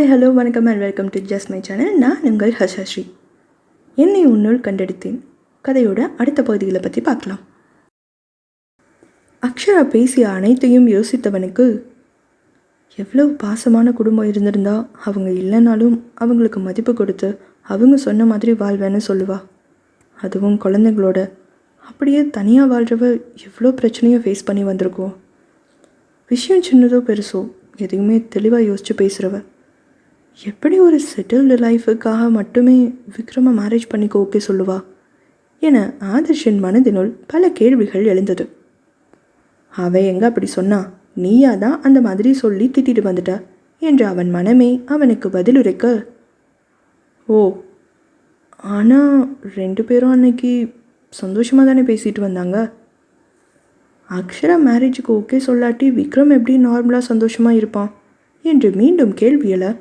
Hi hello வணக்கம் and welcome to just my channel. நான் உங்கள் ஹர்ஷஸ்ரீ. என்னை உன்னுள் கண்டெடுத்தேன் கதையோட அடுத்த பகுதிகளை பற்றி பார்க்கலாம். அக்ஷரா பேசிய அனைத்தையும் யோசித்தவனுக்கு எவ்வளோ பாசமான குடும்பம் இருந்திருந்தா அவங்க இல்லைனாலும் அவங்களுக்கு மதிப்பு கொடுத்து அவங்க சொன்ன மாதிரி வாழ்வேன்னு சொல்லுவா. அதுவும் குழந்தைங்களோட அப்படியே தனியாக வாழ்கிறவ எவ்வளோ பிரச்சனையும் ஃபேஸ் பண்ணி வந்திருக்கோம். விஷயம் சின்னதோ பெருசோ எதையுமே தெளிவாக யோசித்து பேசுகிறவ எப்படி ஒரு செட்டில்டு லைஃபுக்காக மட்டுமே விக்ரமை மேரேஜ் பண்ணிக்க ஓகே சொல்லுவா என ஆதர்ஷின் மனதினுள் பல கேள்விகள் எழுந்தது. அவ எங்க அப்படி சொன்னா, நீயா தான் அந்த மாதிரி சொல்லி திட்டிட்டு வந்துட்ட என்று அவன் மனமே அவனுக்கு பதிலுரைக்க, ஓ ஆனால் 2 பேரும் அன்னைக்கு சந்தோஷமாக தானே பேசிட்டு வந்தாங்க. அக்ஷரா மேரேஜுக்கு ஓகே சொல்லாட்டி விக்ரம் எப்படி நார்மலாக சந்தோஷமாக இருப்பான் என்று மீண்டும் கேள்வியலை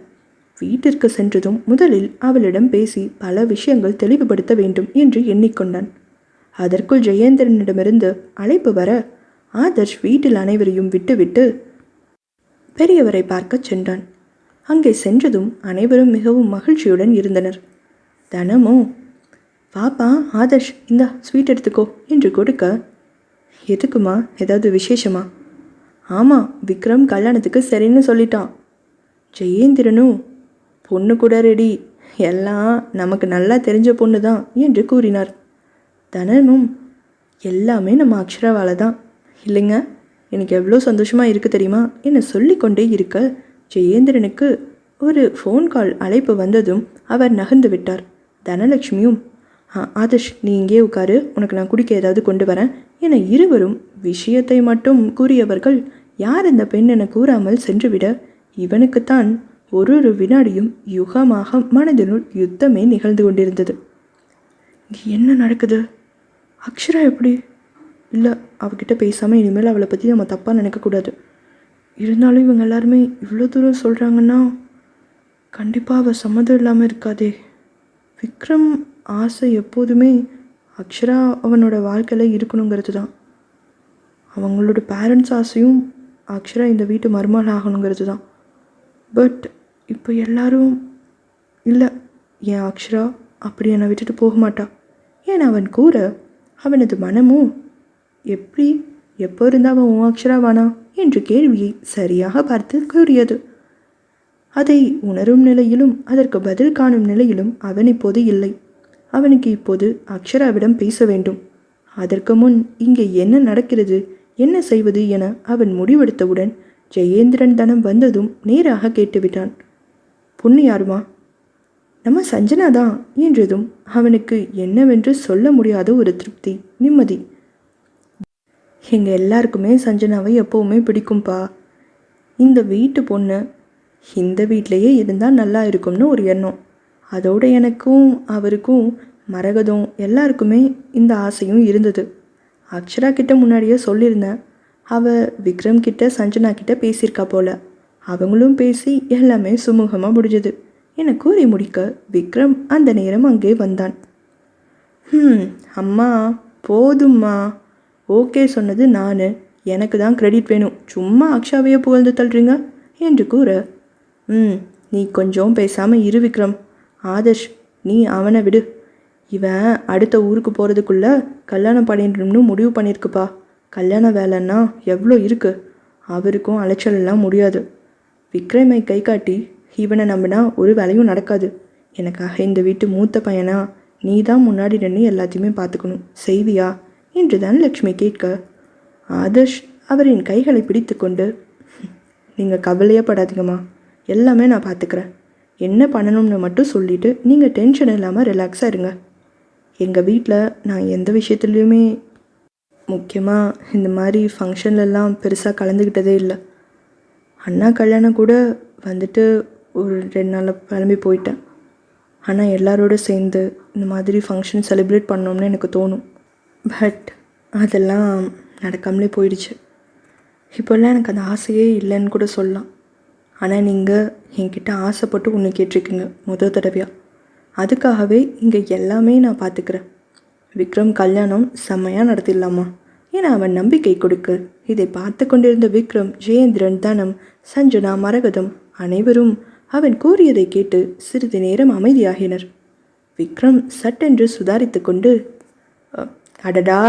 வீட்டிற்கு சென்றதும் முதலில் அவளிடம் பேசி பல விஷயங்கள் தெளிவுபடுத்த வேண்டும் என்று எண்ணிக்கொண்டான். அதற்குள் ஜெயேந்திரனிடமிருந்து அழைப்பு வர ஆதர்ஷ் வீட்டில் அனைவரையும் விட்டுவிட்டு பெரியவரை பார்க்க சென்றான். அங்கே சென்றதும் அனைவரும் மிகவும் மகிழ்ச்சியுடன் இருந்தனர். தனமோ, பாப்பா ஆதர்ஷ் இந்த ஸ்வீட் எடுத்துக்கோ என்று கொடுக்க, எதுக்குமா, ஏதாவது விசேஷமா? ஆமாம், விக்ரம் கல்யாணத்துக்கு சரின்னு சொல்லிட்டான். ஜெயேந்திரனும், பொண்ணு கூட ரெடி, எல்லாம் நமக்கு நல்லா தெரிஞ்ச பொண்ணு தான் என்று கூறினார். தனனும், எல்லாமே நம்ம அக்ஷராவால் தான் இல்லைங்க, எனக்கு எவ்வளோ சந்தோஷமாக இருக்குது தெரியுமா என சொல்லிக்கொண்டே இருக்க ஜெயேந்திரனுக்கு ஒரு ஃபோன் கால் அழைப்பு வந்ததும் அவர் நகர்ந்து விட்டார். தனலட்சுமியும், ஆதர்ஷ் நீ இங்கே உட்காரு, உனக்கு நான் குடிக்க ஏதாவது கொண்டு வரேன் என இருவரும் விஷயத்தை மட்டும் கூறியவர்கள் யார் இந்த பெண் என கூறாமல் சென்றுவிட இவனுக்குத்தான் ஒரு வினாடியும் யுகமாக மனதினுள் யுத்தமே நிகழ்ந்து கொண்டிருந்தது. இங்கே என்ன நடக்குது? அக்ஷரா எப்படி? இல்லை, அவகிட்ட பேசாமல் இனிமேல் அவளை பற்றி நம்ம தப்பாக நினைக்கக்கூடாது. இருந்தாலும் இவங்க எல்லாருமே இவ்வளோ தூரம் சொல்கிறாங்கன்னா கண்டிப்பாக அவள் சம்மதம் இல்லாமல் இருக்காதே. விக்ரம் ஆசை எப்போதுமே அக்ஷரா அவனோட வாழ்க்கையில் இருக்கணுங்கிறது தான். அவங்களோட பேரண்ட்ஸ் ஆசையும் அக்ஷரா இந்த வீட்டு மருமகள் ஆகணுங்கிறது தான். பட் இப்போ எல்லாரும் இல்லை, என் அக்ஷரா அப்படி என்னை விட்டுட்டு போக மாட்டா ஏன் அவன் கூற அவனது மனமும் எப்படி எப்போ இருந்தால் அவன் உன் அக்ஷராவானா என்று கேள்வியை சரியாக பார்த்து கூறியது. அதை உணரும் நிலையிலும் அதற்கு பதில் காணும் நிலையிலும் அவன் இப்போது இல்லை. அவனுக்கு இப்போது அக்ஷராவிடம் பேச வேண்டும். அதற்கு முன் இங்கே என்ன நடக்கிறது, என்ன செய்வது என அவன் முடிவெடுத்தவுடன் ஜெயேந்திரன் தனம் வந்ததும் நேராக கேட்டுவிட்டான். பொண்ணு யாருமா? நம்ம சஞ்சனா தான் என்றதும் அவனுக்கு என்னவென்று சொல்ல முடியாத ஒரு திருப்தி, நிம்மதி. எங்கள் எல்லாருக்குமே சஞ்சனாவை எப்போவுமே பிடிக்கும்பா. இந்த வீட்டு பொண்ணு இந்த வீட்டிலையே இருந்தால் நல்லா இருக்கும்னு ஒரு எண்ணம். அதோடு எனக்கும் அவருக்கும் மரகதம் எல்லாருக்குமே இந்த ஆசையும் இருந்தது. அக்ஷரா கிட்ட முன்னாடியே சொல்லியிருந்தேன். அவள் விக்ரம் கிட்ட சஞ்சனா கிட்ட பேசியிருக்கா போல. அவங்களும் பேசி எல்லாமே சுமூகமாக முடிஞ்சது என கூறி முடிக்க விக்ரம் அந்த நேரம் அங்கே வந்தான். அம்மா போதும்மா, ஓகே சொன்னது நான், எனக்கு தான் கிரெடிட் வேணும், சும்மா அக்ஷாவையே புகழ்ந்து தள்ளுறீங்க என்று கூற, நீ கொஞ்சம் பேசாமல் இரு விக்ரம். ஆதர்ஷ் நீ அவனை விடு. இவன் அடுத்த ஊருக்கு போகிறதுக்குள்ளே கல்யாணம் பண்ணிடணும்னு முடிவு பண்ணியிருக்குப்பா. கல்யாண வேலைன்னா எவ்வளோ இருக்குது, அவருக்கும் அலைச்சலெல்லாம் முடியாது. விக்ரமை கை காட்டி இவனை நம்பினா ஒரு வேலையும் நடக்காது. எனக்காக இந்த வீட்டு மூத்த பையனா நீ தான் முன்னாடி நின்று எல்லாத்தையுமே பார்த்துக்கணும், செய்வியா என்று தனலட்சுமி கேட்க ஆதர்ஷ் அவரின் கைகளை பிடித்து கொண்டு, நீங்கள் கவலையே படாதீங்கம்மா, எல்லாமே நான் பார்த்துக்கிறேன். என்ன பண்ணணும்னு மட்டும் சொல்லிவிட்டு நீங்கள் டென்ஷன் இல்லாமல் ரிலாக்ஸாக இருங்க. எங்கள் வீட்டில் நான் எந்த விஷயத்துலையுமே, முக்கியமாக இந்த மாதிரி ஃபங்க்ஷன்லலாம் பெருசாக கலந்துக்கிட்டதே இல்லை. அண்ணா கல்யாணம் கூட வந்துட்டு ஒரு 2 நாளில் கிளம்பி போயிட்டேன். ஆனால் எல்லாரோட சேர்ந்து இந்த மாதிரி ஃபங்க்ஷன் செலிப்ரேட் பண்ணோம்னு எனக்கு தோணும். பட் அதெல்லாம் நடக்காமலே போயிடுச்சு. இப்போல்லாம் எனக்கு அந்த ஆசையே இல்லைன்னு கூட சொல்லலாம். ஆனால் நீங்கள் என்கிட்ட ஆசைப்பட்டு ஒன்று கேட்டிருக்கீங்க முதல் தடவையாக. அதுக்காகவே இங்கே எல்லாமே நான் பார்த்துக்கிறேன். விக்ரம் கல்யாணம் செம்மையாக நடத்திடலாமா என அவன் நம்பிக்கை கொடுக்க இதை பார்த்து கொண்டிருந்த விக்ரம், ஜெயேந்திரன், தனம், சஞ்சனா, மரகதம் அனைவரும் அவன் கூறியதை கேட்டு சிறிது நேரம் அமைதியாகினர். விக்ரம் சட்டென்று சுதாரித்து கொண்டு, அடடா,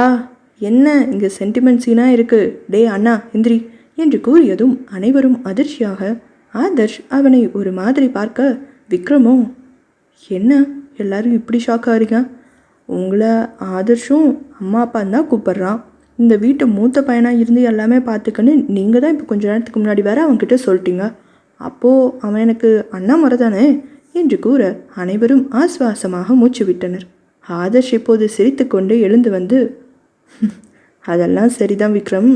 என்ன இங்கே சென்டிமெண்ட் சீனாக இருக்கு, டே அண்ணா எந்திரி என்று கூறியதும் அனைவரும் அதிர்ச்சியாக ஆதர்ஷ் அவனை ஒரு மாதிரி பார்க்க, விக்ரமோ, என்ன எல்லாரும் இப்படி ஷாக் ஆகிறீங்க? உங்களை ஆதர்ஷும் அம்மா அப்பா தான் கூப்பிட்றான். இந்த வீட்டு மூத்த பையனாக இருந்து எல்லாமே பார்த்துக்கன்னு நீங்கள் தான் இப்போ கொஞ்ச நேரத்துக்கு முன்னாடி வேற அவன்கிட்ட சொல்லிட்டீங்க. அப்போது அவன் எனக்கு அண்ணா முறை தானே என்று கூற அனைவரும் ஆஸ்வாசமாக மூச்சு விட்டனர். ஆதர்ஷ் இப்போது சிரித்து கொண்டு எழுந்து வந்து, அதெல்லாம் சரிதான் விக்ரம்,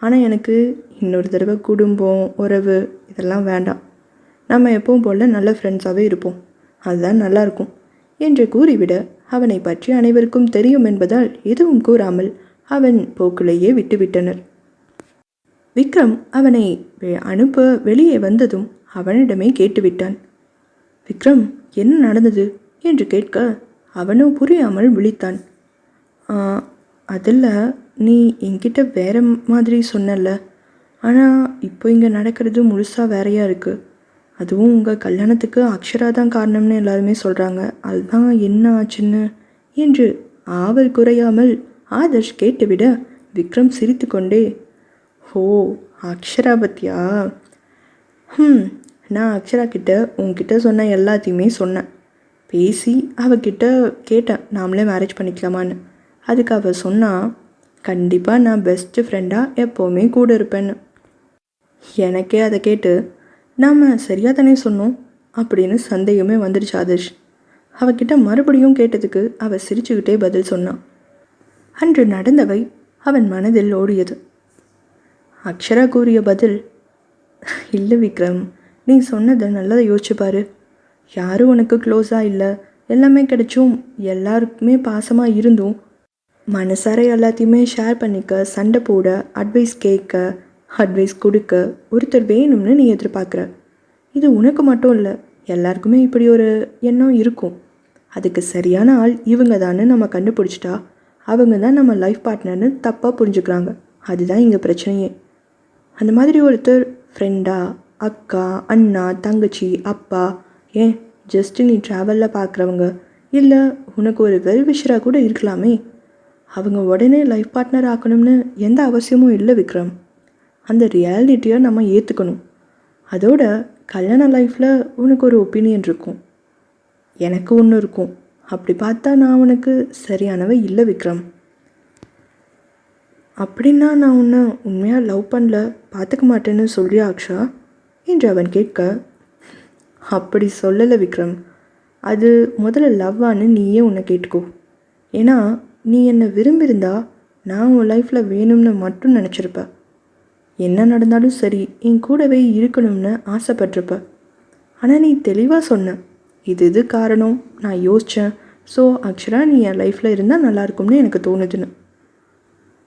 ஆனால் எனக்கு இன்னொரு தடவை குடும்பம் உறவு இதெல்லாம் வேண்டாம். நம்ம எப்பவும் போல் நல்ல ஃப்ரெண்ட்ஸாகவே இருப்போம், அதுதான் நல்லாயிருக்கும் என்று கூறிவிட அவனை பற்றி அனைவருக்கும் தெரியும் என்பதால் எதுவும் கூறாமல் அவன் போக்கிலேயே விட்டுவிட்டனர். விக்ரம் அவனை அனுப்ப வெளியே வந்ததும் அவனிடமே கேட்டுவிட்டான். விக்ரம், என்ன நடந்தது என்று கேட்க அவனும் புரியாமல் விழித்தான். அதில் நீ என்கிட்ட வேற மாதிரி சொன்னல, ஆனால் இப்போ இங்கே நடக்கிறது முழுசாக வேறையாக இருக்குது. அதுவும் உங்கள் கல்யாணத்துக்கு அக்ஷரா தான் காரணம்னு எல்லாருமே சொல்கிறாங்க. அதுதான் என்ன ஆச்சுன்னு என்று ஆவல் குறையாமல் ஆதர்ஷ் கேட்டுவிட விக்ரம் சிரித்து கொண்டே, ஓ அக்ஷரா பத்தியா? நான் அக்ஷரா கிட்ட உங்ககிட்ட சொன்ன எல்லாத்தையுமே சொன்னேன். பேசி அவகிட்ட கேட்டேன் நாமளே மேரேஜ் பண்ணிக்கலாமான்னு. அதுக்கு அவள் சொன்னால், கண்டிப்பாக நான் பெஸ்ட்டு ஃப்ரெண்டாக எப்போவுமே கூட இருப்பேன்னு. எனக்கே அதை கேட்டு நாம் சரியாக தானே சொன்னோம் அப்படின்னு சந்தேகமே வந்துடுச்சு ஆதர்ஷ். அவகிட்ட மறுபடியும் கேட்டதுக்கு அவள் சிரிச்சுக்கிட்டே பதில் சொன்னான். அன்று நடந்தவை அவன் மனதில் ஓடியது. அக்ஷரா கூறிய பதில், இல்லை விக்ரம், நீ சொன்னதை நல்லா யோசிச்சு பாரு. யாரும் உனக்கு க்ளோஸாக இல்லை, எல்லாமே கிடைச்சும் எல்லாருக்குமே பாசமாக இருந்தும் மனசார எல்லாத்தையுமே ஷேர் பண்ணிக்க, சண்டை போட, அட்வைஸ் கேட்க, அட்வைஸ் கொடுக்க ஒருத்தர் வேணும்னு நீ எதிர்பார்க்குற. இது உனக்கு மட்டும் இல்லை, எல்லாருக்குமே இப்படி ஒரு எண்ணம் இருக்கும். அதுக்கு சரியான ஆள் இவங்க தான்னு நம்ம கண்டுபிடிச்சிட்டா அவங்க தான் நம்ம லைஃப் பார்ட்னர்னு தப்பாக புரிஞ்சுக்கிறாங்க. அதுதான் இங்கே பிரச்சனையே. அந்த மாதிரி ஒருத்தர் ஃப்ரெண்டா, அக்கா, அண்ணா, தங்கச்சி, அப்பா, ஏன் ஜஸ்ட்டு நீ ட்ராவலில் பார்க்குறவங்க, இல்லை உனக்கு ஒரு வெல்விஷராக கூட இருக்கலாமே. அவங்க உடனே லைஃப் பார்ட்னர் ஆக்கணும்னு எந்த அவசியமும் இல்லை விக்ரம். அந்த ரியாலிட்டியை நம்ம ஏற்றுக்கணும். அதோட கல்யாண லைஃப்பில் உனக்கு ஒரு ஒப்பீனியன் இருக்கும், எனக்கு ஒன்று இருக்கும். அப்படி பார்த்தா நான் உனக்கு சரியானவை இல்லை விக்ரம். அப்படின்னா நான் உன்னை உண்மையாக லவ் பண்ணல, பார்த்துக்க மாட்டேன்னு சொல்றியா அக்ஷா என்று அவன் கேட்க, அப்படி சொல்லலை விக்ரம். அது முதல்ல லவ்வான்னு நீயே உன்னை கேட்டுக்கோ. ஏன்னா நீ என்னை விரும்பியிருந்தா நான் உன் லைஃப்பில் வேணும்னு மட்டும் நினச்சிருப்ப. என்ன நடந்தாலும் சரி என் கூடவே இருக்கணும்னு ஆசைப்பட்டிருப்ப. ஆனால் நீ தெளிவாக சொன்ன, இது காரணம், நான் யோசித்தேன், ஸோ அக்ஷரா நீ என் லைஃப்பில் இருந்தால் நல்லாயிருக்கும்னு எனக்கு தோணுதுன்னு.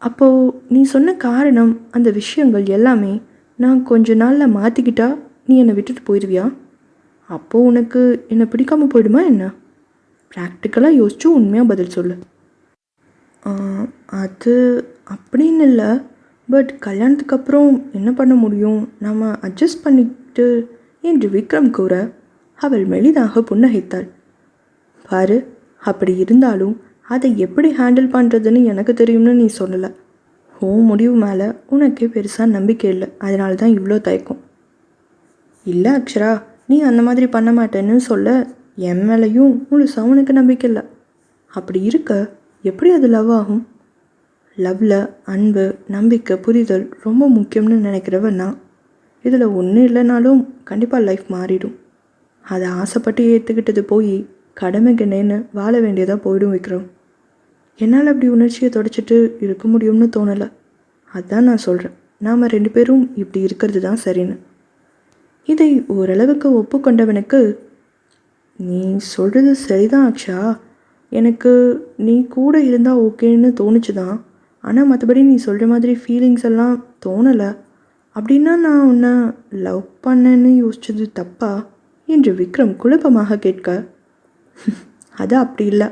அப்போது நீ சொன்ன காரணம், அந்த விஷயங்கள் எல்லாமே நான் கொஞ்ச நாளில் மாற்றிக்கிட்டா நீ என்னை விட்டுட்டு போயிடுவியா? அப்போது உனக்கு என்னை பிடிக்காமல் போயிடுமா என்ன? ப்ராக்டிக்கலாக யோசிச்சு உண்மையாக பதில் சொல்லு. அது அப்படின்னு இல்லை, பட் கல்யாணத்துக்கு அப்புறம் என்ன பண்ண முடியும், நம்ம அட்ஜஸ்ட் பண்ணிட்டு என்று விக்ரம் கூற அவள் மெலிதாக புன்னகைத்தாள். பாரு, அப்படி இருந்தாலும் அதை எப்படி ஹேண்டில் பண்ணுறதுன்னு எனக்கு தெரியும்னு நீ சொல்லலை. முடிவு மேலே உனக்கே பெருசாக நம்பிக்கை இல்லை, அதனால தான் இவ்வளோ தயக்கம். இல்லை அக்ஷரா, நீ அந்த மாதிரி பண்ண மாட்டேன்னு சொல்ல என் மேலேயும் முழுசாக உனக்கு நம்பிக்கை இல்லை. அப்படி இருக்க எப்படி அது லவ் ஆகும்? லவ்வில் அன்பு, நம்பிக்கை, புரிதல் ரொம்ப முக்கியம்னு நினைக்கிறவன் நான். இதில் ஒன்றும் இல்லைனாலும் கண்டிப்பாக லைஃப் மாறிடும். அதை ஆசைப்பட்டு ஏற்றுக்கிட்டது போய் கடமைக்குன்னு வாழ வேண்டியதாக போயிடும் விக்ரம். என்னால் அப்படி உணர்ச்சியை தொடச்சிட்டு இருக்க முடியும்னு தோணலை. அதுதான் நான் சொல்கிறேன், நாம் 2 பேரும் இப்படி இருக்கிறது தான் சரின்னு. இதை ஓரளவுக்கு ஒப்புக்கொண்டவனுக்கு, நீ சொல்கிறது சரிதான் அக்ஷா, எனக்கு நீ கூட இருந்தால் ஓகேன்னு தோணுச்சு தான். ஆனால் மற்றபடி நீ சொல்கிற மாதிரி ஃபீலிங்ஸ் எல்லாம் தோணலை. அப்படின்னா நான் உன்னை லவ் பண்ணேன்னு யோசிச்சது தப்பா என்று விக்ரம் குழப்பமாக கேட்க, அது அப்படி இல்லை,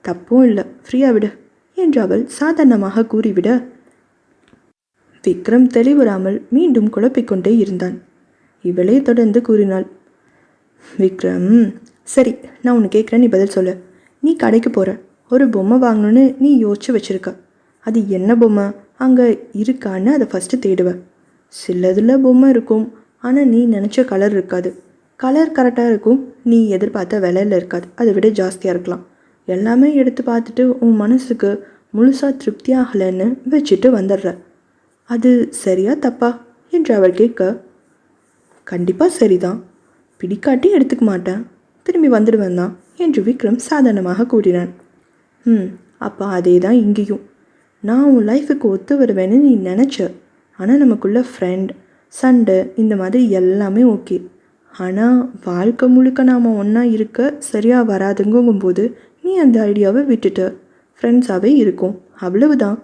தப்பும் இல்லை, ஃப்ரீயாக விடு என்று அவள் சாதாரணமாக கூறிவிட விக்ரம் தெளிவுறாமல் மீண்டும் குழப்பிக்கொண்டே இருந்தான். இவளே தொடர்ந்து கூறினாள், விக்ரம், சரி, நான் ஒன்று கேட்குறேன், நீ பதில் சொல்லு. நீ கடைக்கு போகிற, ஒரு பொம்மை வாங்கணுன்னு நீ யோசிச்சு வச்சுருக்க. அது என்ன பொம்மை அங்கே இருக்கான்னு அதை ஃபஸ்ட்டு தேடுவேன். சிலதில் பொம்மை இருக்கும், ஆனால் நீ நினச்ச கலர் இருக்காது. கலர் கரெக்டாக இருக்கும், நீ எதிர்பார்த்த விலையில் இருக்காது, அதை விட ஜாஸ்தியாக இருக்கலாம். எல்லாமே எடுத்து பார்த்துட்டு உன் மனசுக்கு முழுசாக திருப்தி ஆகலைன்னு வச்சுட்டு வந்துடுற. அது சரியா தப்பா என்று அவள் கேட்க, கண்டிப்பாக சரிதான், பிடிக்காட்டி எடுத்துக்க மாட்டேன், திரும்பி வந்துடுவேன் தான் என்று விக்ரம் சாதாரணமாக கூறினான். அப்போ அதே தான் இங்கேயும். நான் உன் லைஃபுக்கு ஒத்து வருவேன்னு நீ நினச்ச, ஆனால் நமக்குள்ள ஃப்ரெண்ட் சண்டை இந்த மாதிரி எல்லாமே ஓகே. ஆனால் வாழ்க்கை முழுக்க நாம் ஒன்றா இருக்க சரியாக வராதுங்கும்போது நீ அந்த ஐடியாவை விட்டுட்ட. ஃப்ரெண்ட்ஸாகவே இருக்கும், அவ்வளவுதான்.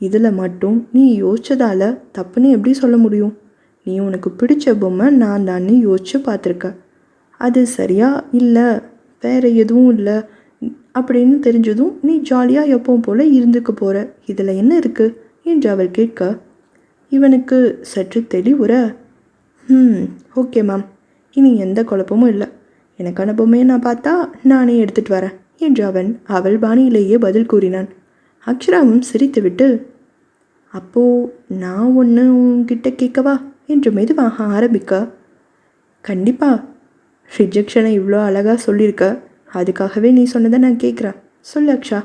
இதில் மட்டும் நீ யோசிச்சதால் தப்புன்னு எப்படி சொல்ல முடியும்? நீ உனக்கு பிடிச்ச பொம்மை நான் தானே யோசிச்சு பார்த்துருக்க. அது சரியா இல்லை வேறு எதுவும் இல்லை அப்படின்னு தெரிஞ்சதும் நீ ஜாலியாக எப்பவும் போல் இருந்துக்க போகிற. இதில் என்ன இருக்குது என்று அவள் கேட்க, இவனுக்கு சற்று தெளிவுற, ஓகே மேம், இனி எந்த குழப்பமும் இல்லை. எனக்கான பொம்மையை நான் பார்த்தா நானே எடுத்துகிட்டு வரேன் என்று அவள் பாணியிலேயே பதில் கூறினான். அக்ஷராவும் சிரித்துவிட்டு, அப்போது நான் ஒன்று உன்கிட்ட கேட்கவா என்று மெதுவாக ஆரம்பிக்க, கண்டிப்பாக, ரிஜெக்ஷனை இவ்வளோ அழகாக சொல்லியிருக்க, அதுக்காகவே நீ சொன்னதை நான் கேட்குறேன், சொல்லு அக்ஷா.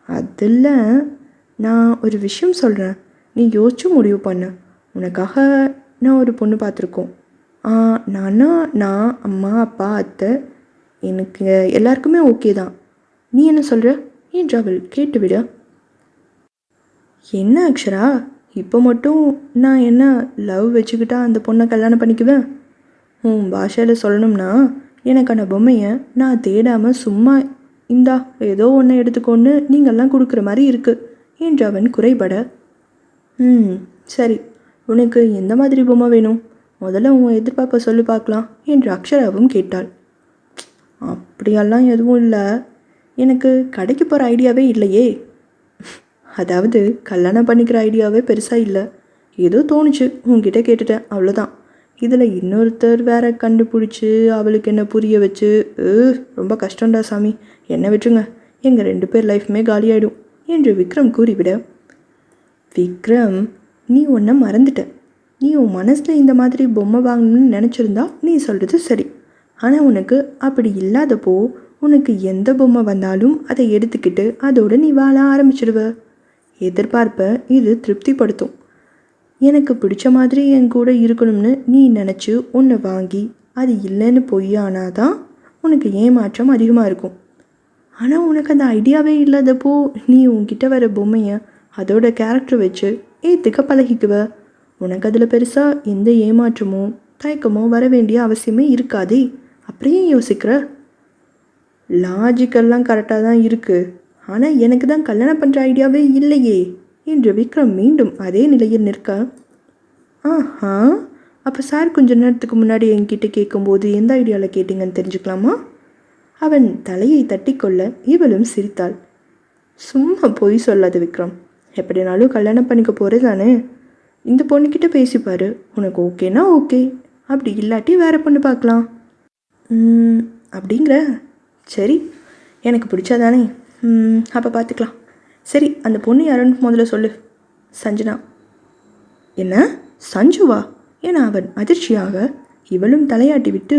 அதில் நான் ஒரு விஷயம் சொல்கிறேன், நீ யோசிச்சு முடிவு பண்ண. உனக்காக நான் ஒரு பொண்ணு பார்த்துருக்கோம். நான் அம்மா அப்பா அத்தை எனக்கு எல்லாருக்குமே ஓகே தான். நீ என்ன சொல்கிற என்று அவள் கேட்டுவிட, என்ன அக்ஷரா, இப்போ மட்டும் நான் என்ன லவ் வச்சுக்கிட்டா அந்த பொண்ணை கல்யாணம் பண்ணிக்குவேன்? உன் பாஷையில் சொல்லணும்னா எனக்கான பொம்மையை நான் தேடாமல் சும்மா இந்தா ஏதோ ஒன்று எடுத்துக்கொண்டு நீங்கள்லாம் கொடுக்குற மாதிரி இருக்குது என்று அவன் குறைபட, சரி, உனக்கு எந்த மாதிரி பொம்மை வேணும்? முதல்ல உன் எதிர்பார்ப்பை சொல்லி பார்க்கலாம் என்று அக்ஷராவும் கேட்டாள். அப்படியெல்லாம் எதுவும் இல்லை, எனக்கு கடைக்கு போகிற ஐடியாவே இல்லையே. அதாவது கல்யாணம் பண்ணிக்கிற ஐடியாவே பெருசாக இல்லை, ஏதோ தோணுச்சு உங்ககிட்ட கேட்டுட்டேன், அவ்வளோதான். இதில் இன்னொருத்தர் வேற கண்டுபிடிச்சி அவளுக்கு என்ன புரிய வச்சு ரொம்ப கஷ்டம்டா சாமி, என்ன விட்டுருங்க, எங்கள் 2 பேர் லைஃப்மே காலியாயிடும் என்று விக்ரம் கூறிவிட, விக்ரம், நீ ஒன்றை மறந்துட்ட. நீ உன் மனசில் இந்த மாதிரி பொம்மை வாங்கணும்னு நினச்சிருந்தா நீ சொல்கிறது சரி. ஆனால் உனக்கு அப்படி இல்லாதப்போ உனக்கு எந்த பொம்மை வந்தாலும் அதை எடுத்துக்கிட்டு அதோடு நீ வாழ ஆரம்பிச்சிடுவ. எதிர்பார்ப்ப இது திருப்திப்படுத்தும். எனக்கு பிடிச்ச மாதிரி என் கூட இருக்கணும்னு நீ நினச்சி ஒன்று வாங்கி அது இல்லைன்னு பொய்யானாதான் உனக்கு ஏமாற்றம் அதிகமாக இருக்கும். ஆனால் உனக்கு அந்த ஐடியாவே இல்லாதப்போ நீ உன்கிட்ட வர பொம்மையை அதோட கேரக்டர் வச்சு ஏற்றுக்க பழகிக்குவ. உனக்கு அதில் பெருசாக எந்த ஏமாற்றமோ தயக்கமோ வர வேண்டிய அவசியமே இருக்காதே. அப்படியே யோசிக்கிற? லாஜிக்கெல்லாம் கரெக்டாக தான் இருக்குது, ஆனால் எனக்கு தான் கல்யாணம் பண்ணுற ஐடியாவே இல்லையே என்று விக்ரம் மீண்டும் அதே நிலையில் நிற்க, ஆஹா, அப்போ சார் கொஞ்ச நேரத்துக்கு முன்னாடி என்கிட்ட கேட்கும்போது எந்த ஐடியாவில் கேட்டிங்கன்னு தெரிஞ்சுக்கலாமா? அவன் தலையை தட்டிக்கொள்ள இவளும் சிரித்தாள். சும்மா பொய் சொல்லாது விக்ரம், எப்படினாலும் கல்யாணம் பண்ணிக்க போகிறது தானே. இந்த பொண்ணுக்கிட்ட பேசிப்பார், உனக்கு ஓகேனா ஓகே, அப்படி இல்லாட்டி வேறு பொண்ணு பார்க்கலாம். அப்படிங்கிற? சரி, எனக்கு பிடிச்சாதானே, அப்போ பார்த்துக்கலாம். சரி, அந்த பொண்ணு யாருன்னு முதல்ல சொல்லு. சஞ்சனா. என்ன, சஞ்சுவா என அவன் அதிர்ச்சியாக இவளும் தலையாட்டி விட்டு,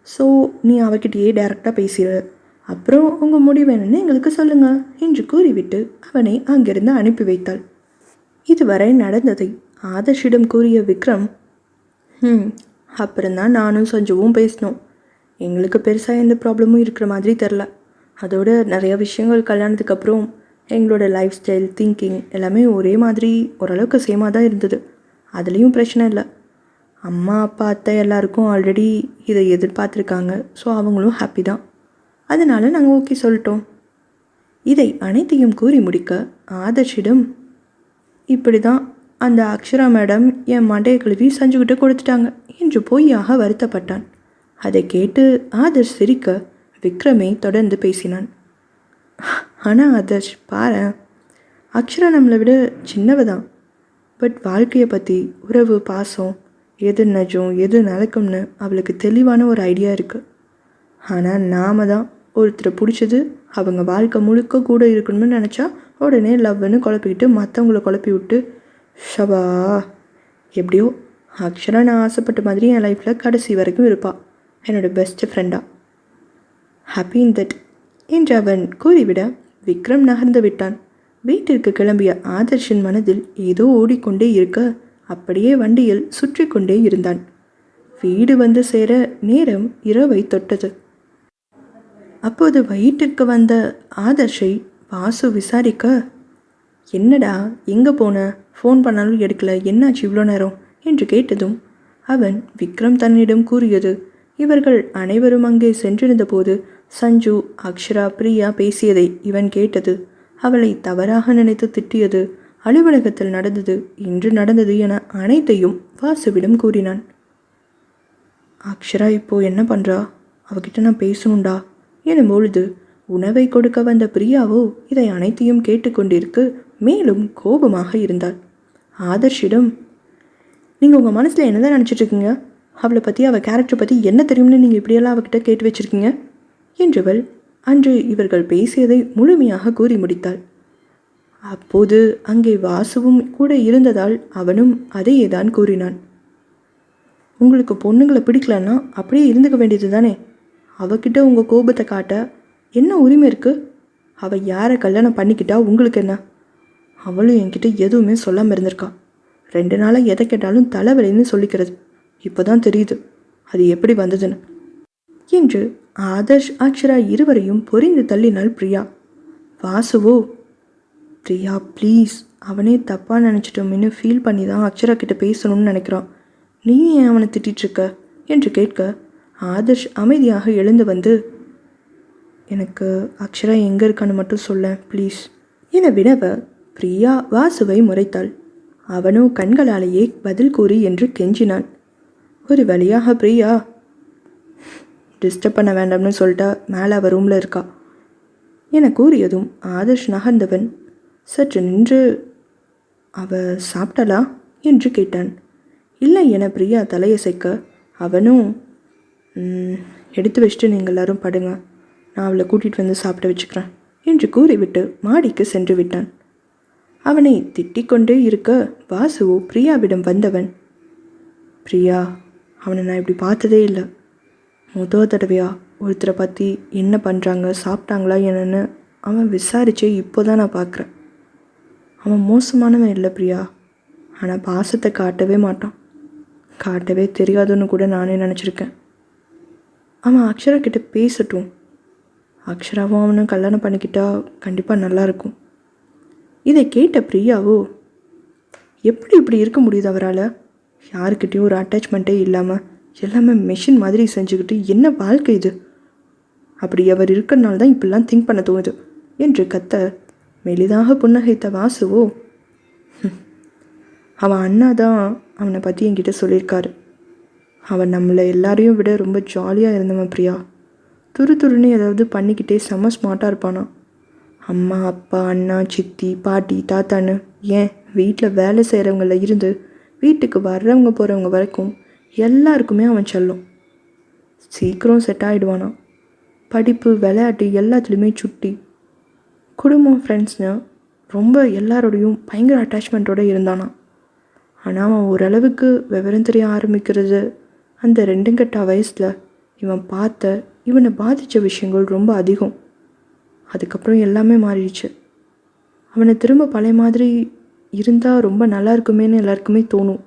ஸோ நீ அவகிட்டயே டைரெக்டாக பேசிடு, அப்புறம் உங்கள் முடிவு என்னன்னு எங்களுக்கு சொல்லுங்கள் என்று கூறிவிட்டு அவனை அங்கிருந்து அனுப்பி வைத்தாள். இதுவரை நடந்ததை ஆதர்ஷிடம் கூறிய விக்ரம், அப்புறம்தான் நானும் சஞ்சுவும் பேசினோம். எங்களுக்கு பெருசாக எந்த ப்ராப்ளமும் இருக்கிற மாதிரி தெரில. அதோட நிறையா விஷயங்கள் கல்யாணத்துக்கு அப்புறம் எங்களோட லைஃப் ஸ்டைல் திங்கிங் எல்லாமே ஒரே மாதிரி ஓரளவுக்கு சேமாக தான் இருந்தது. அதுலேயும் பிரச்சனை இல்லை. அம்மா அப்பா அத்தை எல்லாருக்கும் ஆல்ரெடி இதை எதிர்பார்த்துருக்காங்க. ஸோ அவங்களும் ஹாப்பி தான். அதனால் நாங்கள் ஓகே சொல்லிட்டோம். இதை அனைத்தையும் கூறி முடிக்க ஆதர்ஷிடம், இப்படி தான் அந்த அக்ஷரா மேடம் என் மண்டையை கழுவி சஞ்சுக்கிட்ட கொடுத்துட்டாங்க என்று பொய்யாக வருத்தப்பட்டான். அதை கேட்டு ஆதர்ஷ் சிரிக்க விக்ரமே தொடர்ந்து பேசினான். ஆனால் ஆதர்ஷ் பாரு, அக்ஷரா நம்மளை விட சின்னவ தான். பட் வாழ்க்கையை பற்றி, உறவு, பாசம் எது நிஜம் எது நடக்கும்னு அவளுக்கு தெளிவான ஒரு ஐடியா இருக்குது. ஆனால் நாம தான் ஒருத்தரை பிடிச்சது அவங்க வாழ்க்கை முழுக்க கூட இருக்கணும்னு நினச்சா உடனே லவ்னு குழப்பிக்கிட்டு மற்றவங்கள குழப்பி விட்டு ஷபா. எப்படியோ அக்ஷரா நான் ஆசைப்பட்ட மாதிரி என் லைஃப்பில் கடைசி வரைக்கும் இருப்பாள், என்னோடய பெஸ்ட் ஃப்ரெண்டாக. ஹாப்பி இன் தட் என்று அவன் கூறிவிட விக்ரம் நகர்ந்து விட்டான். வீட்டிற்கு கிளம்பிய ஆதர்ஷின் மனதில் ஏதோ ஓடிக்கொண்டே இருக்க அப்படியே வண்டியில் சுற்றி கொண்டே இருந்தான். வீடு வந்து சேர நேரம் இரவை தொட்டது. அப்போது வீட்டிற்கு வந்த ஆதர்ஷை வாசு விசாரிக்க, என்னடா எங்கே போன, ஃபோன் பண்ணாலும் எடுக்கல, என்னாச்சு இவ்வளோ நேரம் என்று கேட்டதும் அவன் விக்ரம் தன்னிடம் கூறியது. இவர்கள் அனைவரும் அங்கே சென்றிருந்த போது சஞ்சு, அக்ஷரா, பிரியா பேசியதை இவன் கேட்டது. அவளை தவறாக நினைத்து திட்டியது, அலுவலகத்தில் நடந்தது, இன்று நடந்தது என அனைத்தையும் வாசுவிடம் கூறினான். அக்ஷரா இப்போ என்ன பண்ணுறா, அவகிட்ட நான் பேசணுண்டா எனும்பொழுது உணவை கொடுக்க வந்த பிரியாவோ இதை அனைத்தையும் கேட்டுக்கொண்டிருக்கு மேலும் கோபமாக இருந்தாள். ஆதர்ஷிடம், நீங்கள் உங்கள் மனசில் என்ன தான் நினச்சிட்ருக்கீங்க, அவளை பற்றி அவள் கேரக்டரை பற்றி என்ன தெரியும்னு நீங்கள் இப்படியெல்லாம் அவகிட்ட கேட்டு வச்சுருக்கீங்க என்றவள் அன்று இவர்கள் பேசியதை முழுமையாக கூறி முடித்தாள். அப்போது அங்கே வாசுவும் கூட இருந்ததால் அவனும் அதையே தான் கூறினான். உங்களுக்கு பொண்ணுங்களை பிடிக்கலன்னா அப்படியே இருந்துக்க வேண்டியது தானே, அவகிட்ட உங்கள் கோபத்தை காட்ட என்ன உரிமை இருக்குது? அவள் யாரை கல்யாணம் பண்ணிக்கிட்டா உங்களுக்கு என்ன? அவளும் என்கிட்ட எதுவுமே சொல்லாமல் இருந்திருக்கா. 2 நாளாக எதை கேட்டாலும் தலைவலின்னு சொல்லிக்கிறது. இப்போ தான் தெரியுது அது எப்படி வந்ததுன்னு என்று ஆதர்ஷ் அக்ஷரா இருவரையும் பொறிந்து தள்ளினாள் பிரியா. வாசுவோ, பிரியா ப்ளீஸ், அவனே தப்பாக நினச்சிட்டோம்னு ஃபீல் பண்ணி தான் அக்ஷரா கிட்ட பேசணும்னு நினைக்கிறான், நீ ஏன் அவனை திட்டிகிட்ருக்க என்று கேட்க ஆதர்ஷ் அமைதியாக எழுந்து வந்து, எனக்கு அக்ஷரா எங்கே இருக்கான்னு மட்டும் சொல்ல ப்ளீஸ் என வினவ பிரியா வாசுவை முறைத்தாள். அவனோ கண்களாலேயே பதில் கூறி என்று கெஞ்சினான். ஒரு வழியாக பிரியா, டிஸ்டர்ப் பண்ண வேண்டாம்னு சொல்லிட்டா, மேலே அவள் ரூமில் இருக்கா என கூறியதும் ஆதர்ஷ் நகர்ந்தவன் சற்று நின்று, அவ சாப்பிட்டாளா என்று கேட்டான். இல்லை என பிரியா தலையசைக்க அவனும், எடுத்து வச்சுட்டு நீங்கள் எல்லாரும் படுங்க, நான் அவளை கூட்டிகிட்டு வந்து சாப்பிட வச்சுக்கிறேன் என்று கூறிவிட்டு மாடிக்கு சென்று விட்டான். அவனை திட்டிக்கொண்டே இருக்க வாசுவோ பிரியாவிடம் வந்தவன், பிரியா, அவனை நான் இப்படி பார்த்ததே இல்லை. முதல் தடவையா ஒருத்தரை பற்றி என்ன பண்ணுறாங்க, சாப்பிட்டாங்களா என்னன்னு அவன் விசாரித்து இப்போ தான் நான் பார்க்குறேன். அவன் மோசமானவன் இல்லை பிரியா, ஆனால் பாசத்தை காட்டவே மாட்டான், காட்டவே தெரியாதுன்னு கூட நானே நினச்சிருக்கேன். அவன் அக்ஷரா கிட்ட பேசட்டும், அக்ஷராவும் அவனும் கல்யாணம் பண்ணிக்கிட்டா கண்டிப்பாக நல்லாயிருக்கும். இதை கேட்ட பிரியாவோ, எப்படி இப்படி இருக்க முடியுது அவரால், யாருக்கிட்டேயும் ஒரு அட்டாச்மெண்ட்டே இல்லாமல் எல்லாமே மெஷின் மாதிரி செஞ்சுக்கிட்டு என்ன வாழ்க்கை இது, அப்படி அவர் இருக்கிறனால தான் இப்படிலாம் திங்க் பண்ண தோணுது என்று கத்த மெலிதாக புன்னகைத்த வாசுவோ, அவன் அண்ணா தான் அவனை பற்றி என்கிட்ட சொல்லியிருக்காரு, அவன் நம்மளை எல்லாரையும் விட ரொம்ப ஜாலியாக இருந்தவன் பிரியா, துருன்னு ஏதாவது பண்ணிக்கிட்டே செம்ம ஸ்மார்ட்டாக இருப்பானா. அம்மா, அப்பா, அண்ணா, சித்தி, பாட்டி, தாத்தான்னு ஏன் வீட்டில் வேலை செய்கிறவங்கள இருந்து வீட்டுக்கு வர்றவங்க போகிறவங்க வரைக்கும் எல்லாருக்குமே அவன் செல்லும். சீக்கிரம் செட் ஆகிடுவானா. படிப்பு, விளையாட்டு எல்லாத்துலேயுமே சுட்டி. குடும்பம், ஃப்ரெண்ட்ஸ்னு ரொம்ப எல்லாரோடையும் பயங்கர அட்டாச்மெண்ட்டோடு இருந்தானா. ஆனால் அவன் ஓரளவுக்கு விவரம் தெரிய ஆரம்பிக்கிறது அந்த 2 கட்ட வயசில் இவன் பார்த்த இவனை பாதித்த விஷயங்கள் ரொம்ப அதிகம். அதுக்கப்புறம் எல்லாமே மாறிடுச்சு. அவனை திரும்ப பழைய மாதிரி இருந்தால் ரொம்ப நல்லா இருக்குமேன்னு எல்லாருக்குமே தோணும்.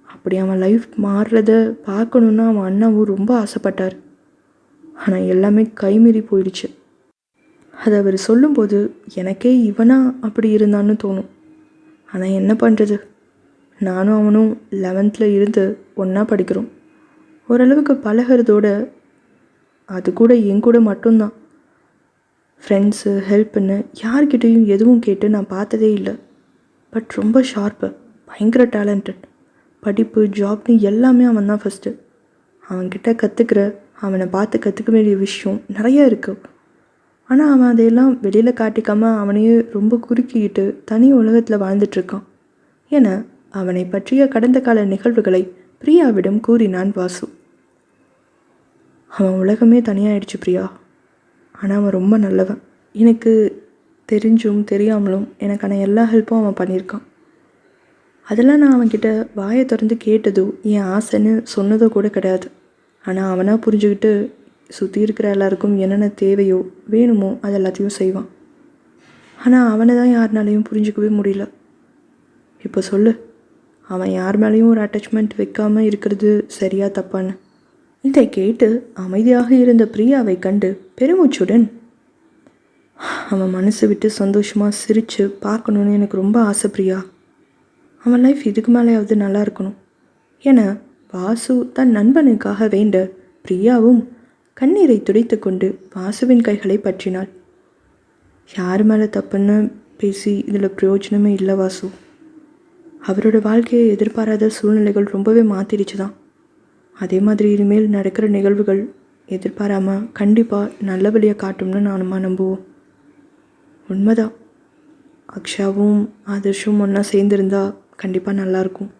அப்படி அவன் லைஃப் மாறுறத பார்க்கணுன்னா அவன் அண்ணாவும் ரொம்ப ஆசைப்பட்டார். ஆனால் எல்லாமே கைமீறி போயிடுச்சு. அதை அவர் சொல்லும்போது எனக்கே இவனா அப்படி இருந்தான்னு தோணும். ஆனால் என்ன பண்ணுறது, நானும் அவனும் 11th இருந்து ஒன்றா படிக்கிறோம். ஓரளவுக்கு பழகிறதோட அது கூட என் கூட மட்டும்தான். ஃப்ரெண்ட்ஸு, ஹெல்ப்புன்னு யார்கிட்டையும் எதுவும் கேட்டு நான் பார்த்ததே இல்லை. பட் ரொம்ப ஷார்ப்பு, பயங்கர டேலண்டட். படிப்பு, ஜாப்னு எல்லாமே அவன் தான் ஃபஸ்ட்டு. அவன்கிட்ட கற்றுக்கிற, அவனை பார்த்து கற்றுக்க வேண்டிய விஷயம் நிறைய இருக்குது. ஆனால் அவன் அதையெல்லாம் வெளியில் காட்டிக்காமல் அவனையே ரொம்ப குறுக்கிக்கிட்டு தனி உலகத்தில் வாழ்ந்துட்டுருக்கான். என அவனை பற்றிய கடந்த கால நிகழ்வுகளை பிரியாவிடம் கூறினான் வாசு. அவன் உலகமே தனியாயிடுச்சு பிரியா. ஆனால் அவன் ரொம்ப நல்லவன். எனக்கு தெரிஞ்சும் தெரியாமலும் எனக்கான எல்லா ஹெல்ப்பும் அவன் பண்ணியிருக்கான். அதெல்லாம் நான் அவன்கிட்ட வாயை திறந்து கேட்டதோ என் ஆசைன்னு சொன்னதோ கூட கிடையாது. ஆனால் அவனாக புரிஞ்சுக்கிட்டு சுற்றி இருக்கிற எல்லாருக்கும் என்னென்ன தேவையோ வேணுமோ அது எல்லாத்தையும் செய்வான். ஆனால் அவனை தான் யாருனாலையும் புரிஞ்சிக்கவே முடியல. இப்போ சொல்லு, அவன் யார் மேலேயும் ஒரு அட்டாச்மெண்ட் வைக்காமல் இருக்கிறது சரியா தப்பான்னு? இதை கேட்டு அமைதியாக இருந்த பிரியாவை கண்டு பெருமூச்சுடன், அவன் மனசு விட்டு சந்தோஷமாக சிரித்து பார்க்கணுன்னு எனக்கு ரொம்ப ஆசை பிரியா. அவன் லைஃப் இதுக்கு மேலேயாவது நல்லா இருக்கணும் என வாசு தன் நண்பனுக்காக வேண்ட பிரியாவும் கண்ணீரை துடைத்து கொண்டு வாசுவின் கைகளை பற்றினாள். யார் மேலே தப்புன்னு பேசி இதில் பிரயோஜனமே இல்லை வாசு. அவரோட வாழ்க்கையை எதிர்பாராத சூழ்நிலைகள் ரொம்பவே மாற்றிடுச்சு தான். அதே மாதிரி இனிமேல் நடக்கிற நிகழ்வுகள் எதிர்பாராமல் கண்டிப்பாக நல்ல வழியை காட்டும்னு நானுமா நம்புவோம். உண்மைதான், அக்ஷாவும் ஆதர்ஷும் ஒன்றா சேர்ந்துருந்தா கண்டிப்பாக நல்லாயிருக்கும்.